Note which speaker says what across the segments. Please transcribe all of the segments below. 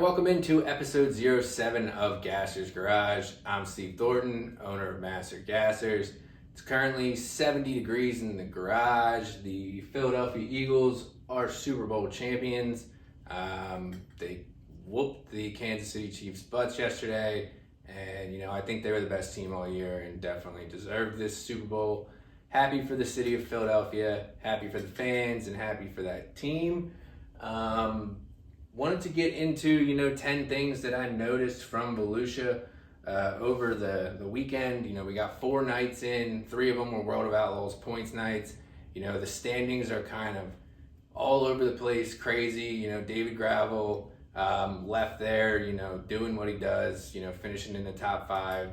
Speaker 1: Welcome into episode 07 of Gasser's Garage. I'm Steve Thornton, owner of Master Gassers. It's currently 70 degrees in the garage. The Philadelphia Eagles are Super Bowl champions. They whooped the Kansas City Chiefs' butts yesterday, and I think they were the best team all year and definitely deserved this Super Bowl. Happy for the city of Philadelphia, happy for the fans, and happy for that team. Wanted to get into 10 things that I noticed from Volusia over the weekend. We got 4 nights in, 3 of them were World of Outlaws points nights. The standings are kind of all over the place, crazy. David Gravel left there, doing what he does, finishing in the top 5,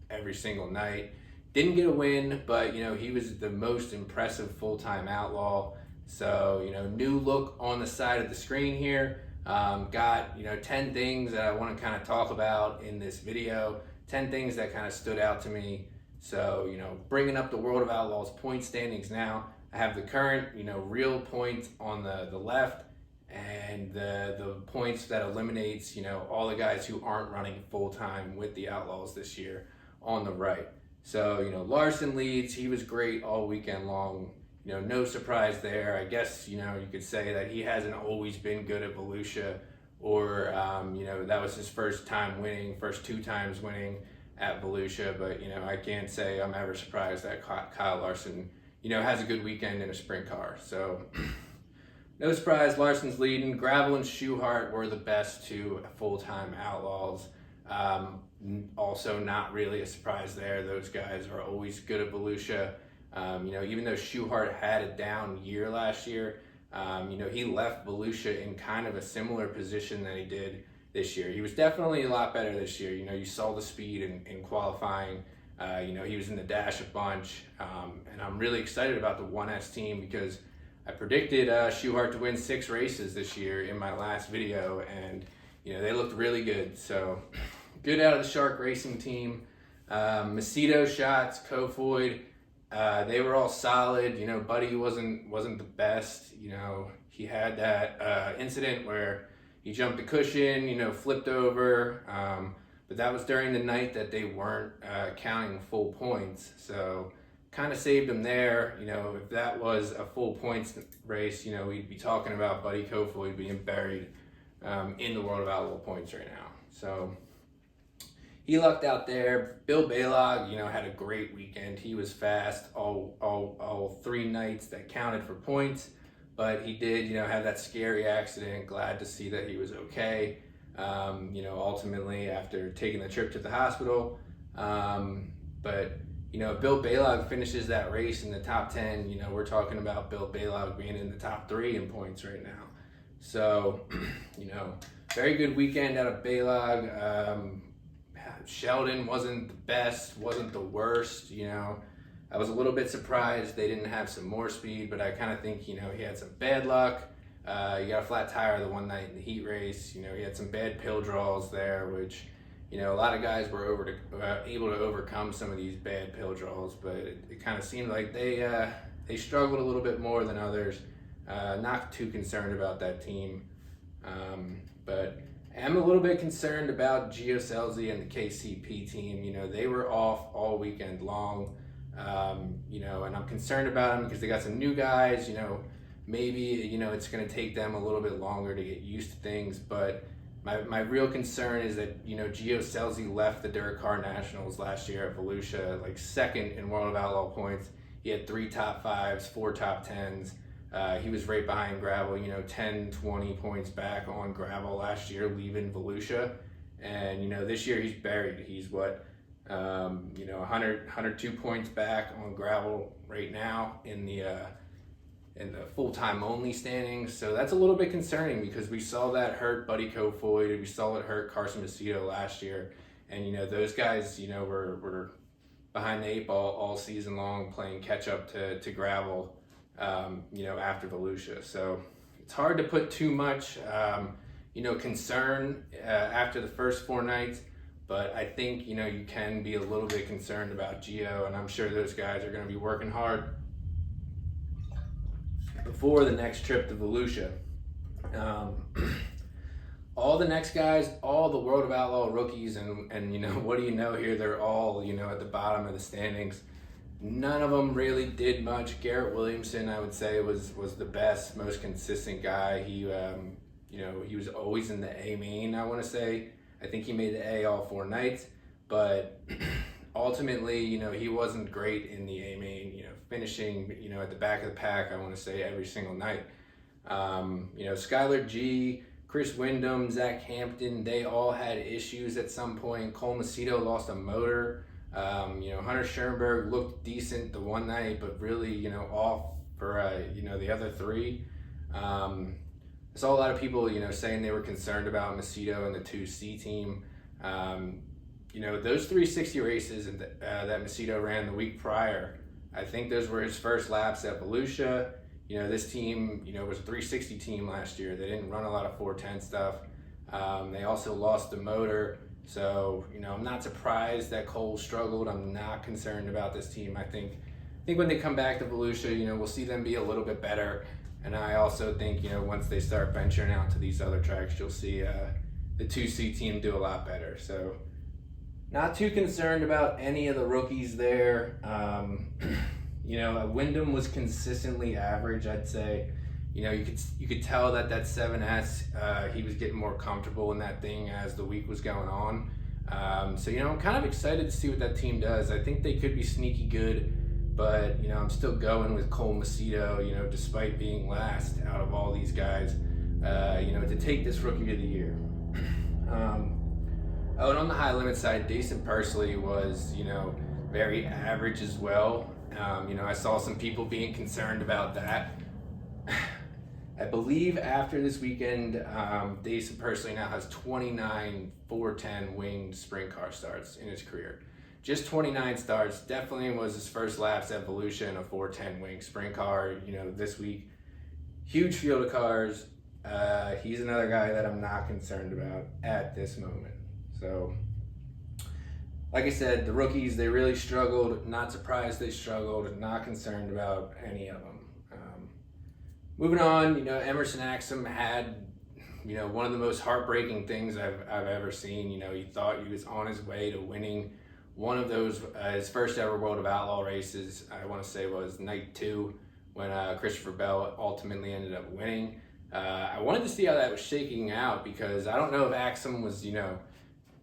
Speaker 1: every single night. Didn't get a win, but he was the most impressive full-time outlaw. So, new look on the side of the screen here. Got 10 things that I want to kind of talk about in this video. 10 things that kind of stood out to me. So, bringing up the World of Outlaws point standings now. I have the current, real points on the left, and the points that eliminates, all the guys who aren't running full-time with the Outlaws this year on the right. So, Larson leads. He was great all weekend long. No surprise there. I guess, you could say that he hasn't always been good at Volusia, or, that was his first 2 times winning at Volusia. But, I can't say I'm ever surprised that Kyle Larson, has a good weekend in a sprint car. So, no surprise, Larson's leading. Gravel and Schuhart were the best 2 full-time outlaws. Also not really a surprise there. Those guys are always good at Volusia. Even though Schuhart had a down year last year, he left Volusia in kind of a similar position that he did this year. He was definitely a lot better this year. You saw the speed in qualifying. He was in the dash a bunch. And I'm really excited about the 1S team because I predicted Schuhart to win 6 races this year in my last video, and, they looked really good. So, good out of the Shark Racing team. Macedo shots, Kofoid, they were all solid. Buddy wasn't the best. He had that incident where he jumped the cushion, flipped over. But that was during the night that they weren't counting full points. So kind of saved him there. If that was a full points race, we'd be talking about Buddy Kofoid being buried in the World of Outlaw points right now. So he lucked out there. Bill Balog, had a great weekend. He was fast all 3 nights that counted for points, but he did, have that scary accident. Glad to see that he was okay. Ultimately after taking the trip to the hospital. But Bill Balog finishes that race in the top 10. We're talking about Bill Balog being in the top 3 in points right now. So, very good weekend out of Balog. Sheldon wasn't the best, wasn't the worst. I was a little bit surprised they didn't have some more speed, but I kind of think, he had some bad luck. He got a flat tire the one night in the heat race. He had some bad pill draws there, which, a lot of guys were able to overcome some of these bad pill draws, but it kind of seemed like they struggled a little bit more than others. Not too concerned about that team, but I'm a little bit concerned about Gio Scelzi and the KCP team. They were off all weekend long, and I'm concerned about them because they got some new guys. Maybe, it's going to take them a little bit longer to get used to things, but my real concern is that, Gio Scelzi left the Dirt Car Nationals last year at Volusia, like 2nd in World of Outlaw points. He had 3 top 5s, 4 top 10s. He was right behind Gravel, 10, 20 points back on Gravel last year, leaving Volusia. And, this year he's buried. He's 102 points back on Gravel right now in the full-time only standings. So that's a little bit concerning because we saw that hurt Buddy Kofoid, we saw it hurt Carson Macedo last year. And, those guys, were behind the 8 ball all season long playing catch up to Gravel. After Volusia. So it's hard to put too much, concern after the first 4 nights, but I think, you can be a little bit concerned about Gio, and I'm sure those guys are going to be working hard before the next trip to Volusia. all the next guys, all the World of Outlaw rookies, and you know, what do you know here? They're all, you know, at the bottom of the standings. None of them really did much. Garrett Williamson, I would say, was the best, most consistent guy. He, you know, he was always in the A main, I want to say. I think he made the A all 4 nights, but ultimately, you know, he wasn't great in the A main, you know, finishing, you know, at the back of the pack, I want to say, every single night. You know, Skylar G, Chris Wyndham, Zach Hampton, they all had issues at some point. Cole Macedo lost a motor. You know, Hunter Schoenberg looked decent the one night, but really, you know, off for, you know, the other 3. I saw a lot of people, you know, saying they were concerned about Macedo and the 2C team. You know, those 360 races that Macedo ran the week prior, I think those were his first laps at Volusia. You know, this team, you know, was a 360 team last year. They didn't run a lot of 410 stuff. They also lost the motor. So, you know, I'm not surprised that Cole struggled. I'm not concerned about this team. I think when they come back to Volusia, you know, we'll see them be a little bit better. And I also think, you know, once they start venturing out to these other tracks, you'll see the 2C team do a lot better. So, not too concerned about any of the rookies there. You know, Wyndham was consistently average, I'd say. You know, you could tell that 7S, he was getting more comfortable in that thing as the week was going on. So, you know, I'm kind of excited to see what that team does. I think they could be sneaky good, but, you know, I'm still going with Cole Macedo, you know, despite being last out of all these guys, you know, to take this Rookie of the Year. Oh, and on the high limit side, Dason Pursley was, you know, very average as well. You know, I saw some people being concerned about that. I believe after this weekend, Dason Pursley now has 29 410 winged sprint car starts in his career. Just 29 starts. Definitely was his first laps at Volusia in a 410 winged sprint car, you know, this week. Huge field of cars. He's another guy that I'm not concerned about at this moment. So, like I said, the rookies, they really struggled. Not surprised they struggled. Not concerned about any of them. Moving on, you know, Emerson Axum had, you know, one of the most heartbreaking things I've ever seen. You know, he thought he was on his way to winning one of those, his first ever World of Outlaw races, I want to say was night 2, when Christopher Bell ultimately ended up winning. I wanted to see how that was shaking out, because I don't know if Axum was, you know,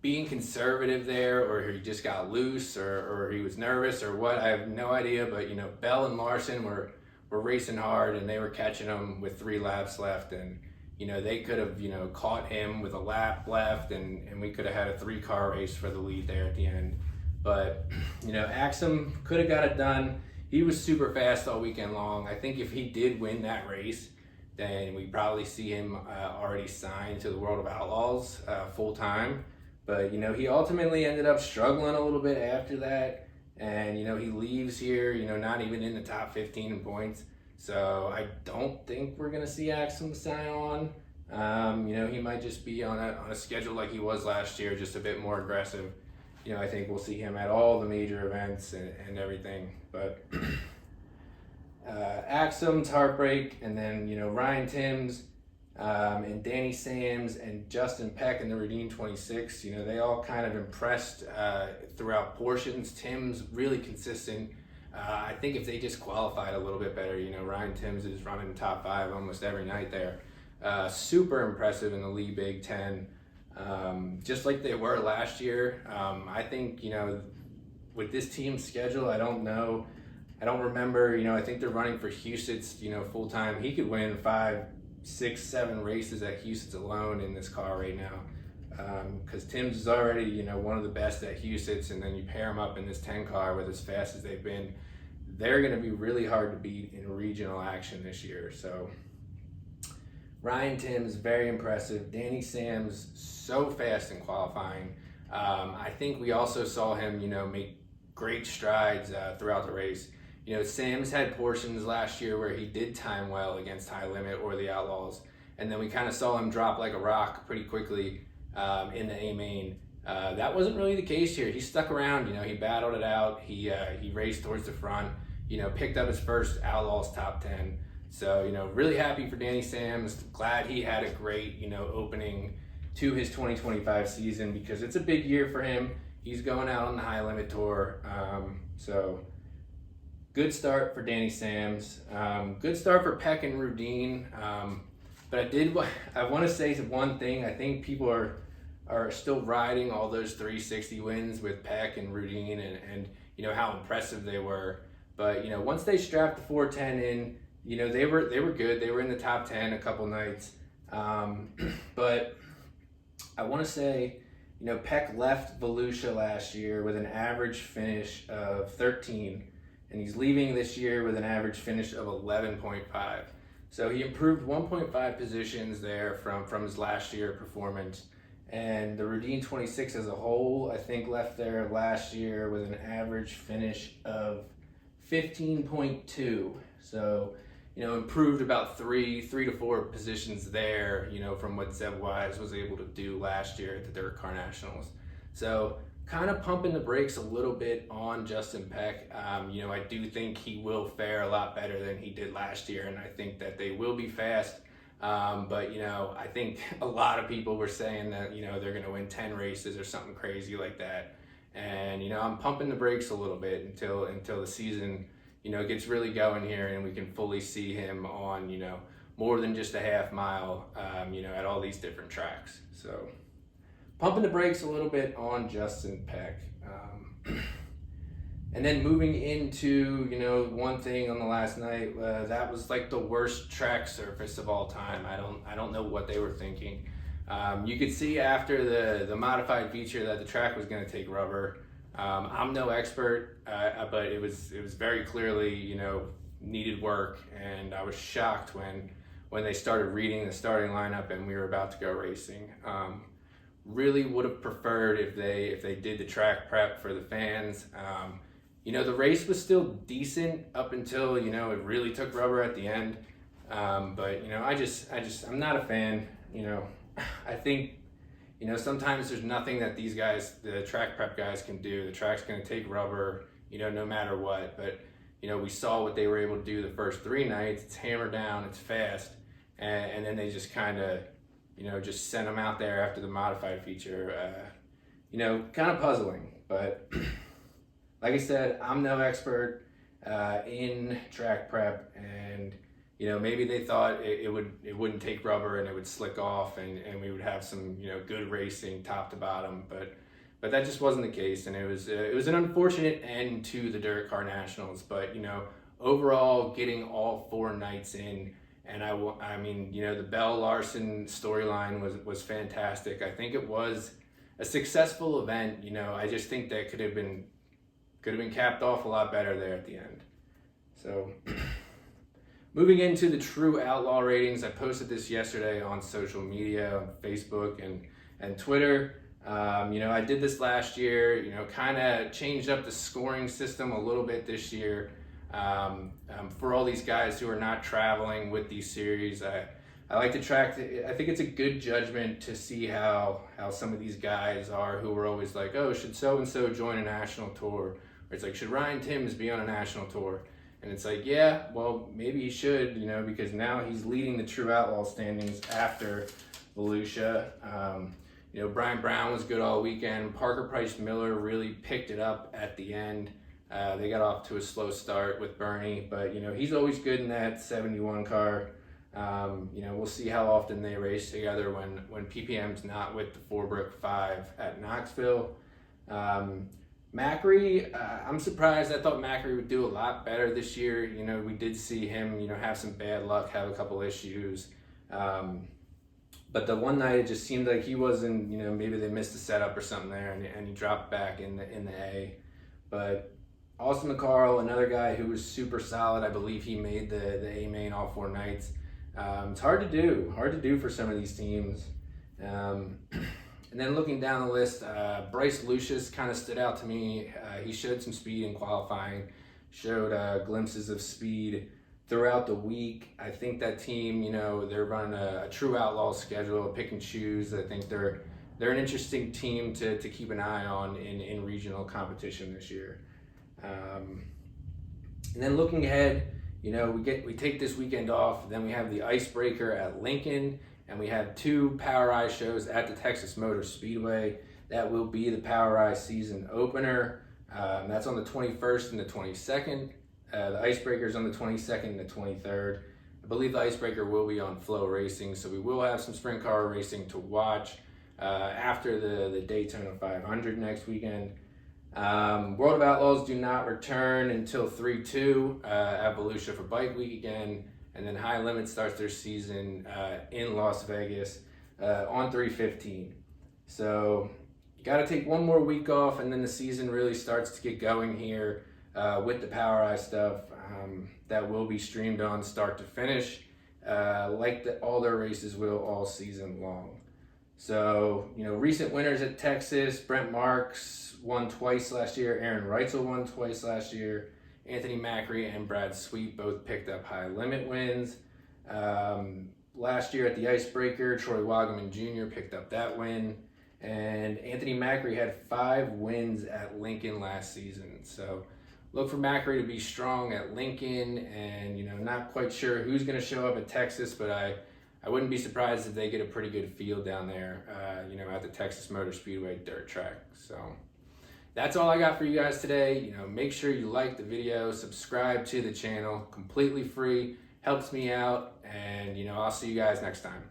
Speaker 1: being conservative there, or he just got loose, or he was nervous, or what. I have no idea, but, you know, Bell and Larson were racing hard, and they were catching him with 3 laps left, and, you know, they could have, you know, caught him with a lap left, and we could have had a 3-car race for the lead there at the end. But, you know, Axum could have got it done. He was super fast all weekend long. I think if he did win that race, then we probably see him already signed to the World of Outlaws full time. But, you know, he ultimately ended up struggling a little bit after that. And, you know, he leaves here, you know, not even in the top 15 in points. So I don't think we're going to see Axum sign on. You know, he might just be on a schedule like he was last year, just a bit more aggressive. You know, I think we'll see him at all the major events and everything. But Axum's heartbreak, and then, you know, Ryan Timms and Danny Sams and Justin Peck in the Redeem 26, you know, they all kind of impressed throughout portions. Timms really consistent. I think if they just qualified a little bit better, you know, Ryan Timms is running top 5 almost every night there. Super impressive in the Lee Big Ten, just like they were last year. I think, you know, with this team's schedule, I don't remember, you know, I think they're running for Huset's, you know, full time. He could win 5, 6, 7 races at Huset's alone in this car right now. Because Timms is already, you know, one of the best at Huset's, and then you pair him up in this 10 car with as fast as they've been. They're going to be really hard to beat in regional action this year. So Ryan Timms, very impressive. Danny Sams, so fast in qualifying. I think we also saw him, you know, make great strides throughout the race. You know, Sams had portions last year where he did time well against High Limit or the Outlaws, and then we kind of saw him drop like a rock pretty quickly in the A main. That wasn't really the case here. He stuck around, you know, he battled it out. He raced towards the front, you know, picked up his first Outlaws top 10. So, you know, really happy for Danny Sams. Glad he had a great, you know, opening to his 2025 season, because it's a big year for him. He's going out on the high limit tour. So good start for Danny Sams. Good start for Peck and Rudeen. But I want to say one thing. I think people are still riding all those 360 wins with Peck and Rudeen and you know how impressive they were. But you know, once they strapped the 410 in, you know, they were good. They were in the top 10 a couple nights. But I want to say, you know, Peck left Volusia last year with an average finish of 13, and he's leaving this year with an average finish of 11.5. So he improved 1.5 positions there from his last year performance. And the Rudeen 26 as a whole, I think, left there last year with an average finish of 15.2. So, you know, improved about three to four positions there, you know, from what Zeb Wise was able to do last year at the Dirt Car Nationals. So kind of pumping the brakes a little bit on Justin Peck. You know, I do think he will fare a lot better than he did last year, and I think that they will be fast. But, you know, I think a lot of people were saying that, you know, they're going to win 10 races or something crazy like that. And, you know, I'm pumping the brakes a little bit until the season, you know, gets really going here and we can fully see him on, you know, more than just a half mile, you know, at all these different tracks. So pumping the brakes a little bit on Justin Peck. And then moving into, you know, one thing on the last night, that was like the worst track surface of all time. I don't know what they were thinking. You could see after the modified feature that the track was going to take rubber. I'm no expert, but it was very clearly, you know, needed work, and I was shocked when they started reading the starting lineup and we were about to go racing. Really would have preferred if they did the track prep for the fans. You know, the race was still decent up until, you know, it really took rubber at the end. But, you know, I'm not a fan. You know, I think, you know, sometimes there's nothing that these guys, the track prep guys, can do. The track's going to take rubber, you know, no matter what. But, you know, we saw what they were able to do the first 3 nights. It's hammered down, it's fast. And then they just kind of, you know, just sent them out there after the modified feature. You know, kind of puzzling. But like I said, I'm no expert in track prep, and you know, maybe they thought it wouldn't take rubber and it would slick off, and we would have some, you know, good racing top to bottom, but that just wasn't the case, and it was an unfortunate end to the Dirt Car Nationals. But you know, overall, getting all 4 nights in, and I mean, you know, the Bell Larson storyline was fantastic. I think it was a successful event. You know, I just think that could have been capped off a lot better there at the end. So moving into the true outlaw ratings, I posted this yesterday on social media, on Facebook and Twitter. You know, I did this last year, you know, kind of changed up the scoring system a little bit this year. For all these guys who are not traveling with these series, I like to track, I think it's a good judgment to see how some of these guys are who were always like, oh, should so-and-so join a national tour? Or it's like, should Ryan Timms be on a national tour? And it's like, yeah, well, maybe he should, you know, because now he's leading the true outlaw standings after Volusia. You know, Brian Brown was good all weekend. Parker Price Miller really picked it up at the end. They got off to a slow start with Bernie, but, you know, he's always good in that 71 car. You know, we'll see how often they race together when PPM's not with the Forbrook 5 at Knoxville. Macri, I'm surprised. I thought Macri would do a lot better this year. You know, we did see him, you know, have some bad luck, have a couple issues. But the one night it just seemed like he wasn't, you know, maybe they missed a setup or something there, and he dropped back in the A. But Austin McCarl, another guy who was super solid. I believe he made the A main all 4 nights. It's hard to do for some of these teams. And then looking down the list, Bryce Lucius kind of stood out to me. He showed some speed in qualifying, showed glimpses of speed throughout the week. I think that team, you know, they're running a true outlaw schedule, pick and choose. I think they're an interesting team to keep an eye on in regional competition this year. And then looking ahead, you know, we take this weekend off, then we have the icebreaker at Lincoln, And we have 2 POWRi shows at the Texas Motor Speedway. That will be the POWRi season opener. That's on the 21st and the 22nd. The Icebreaker is on the 22nd and the 23rd. I believe the Icebreaker will be on Flow Racing, so we will have some sprint car racing to watch after the Daytona 500 next weekend. World of Outlaws do not return until 3/2 at Volusia for Bike Week again, and then High Limit starts their season in Las Vegas on 3/15. So you got to take one more week off, and then the season really starts to get going here with the POWRi stuff that will be streamed on start to finish, like all their races will all season long. So, recent winners at Texas: Brent Marks won twice last year, Aaron Reitzel won twice last year, Anthony Macri and Brad Sweet both picked up High Limit wins. Last year at the Icebreaker, Troy Wagaman Jr. picked up that win, and Anthony Macri had 5 wins at Lincoln last season. So look for Macri to be strong at Lincoln, and not quite sure who's going to show up at Texas, but I wouldn't be surprised if they get a pretty good field down there, at the Texas Motor Speedway dirt track. So that's all I got for you guys today. Make sure you like the video, subscribe to the channel, completely free, helps me out, and I'll see you guys next time.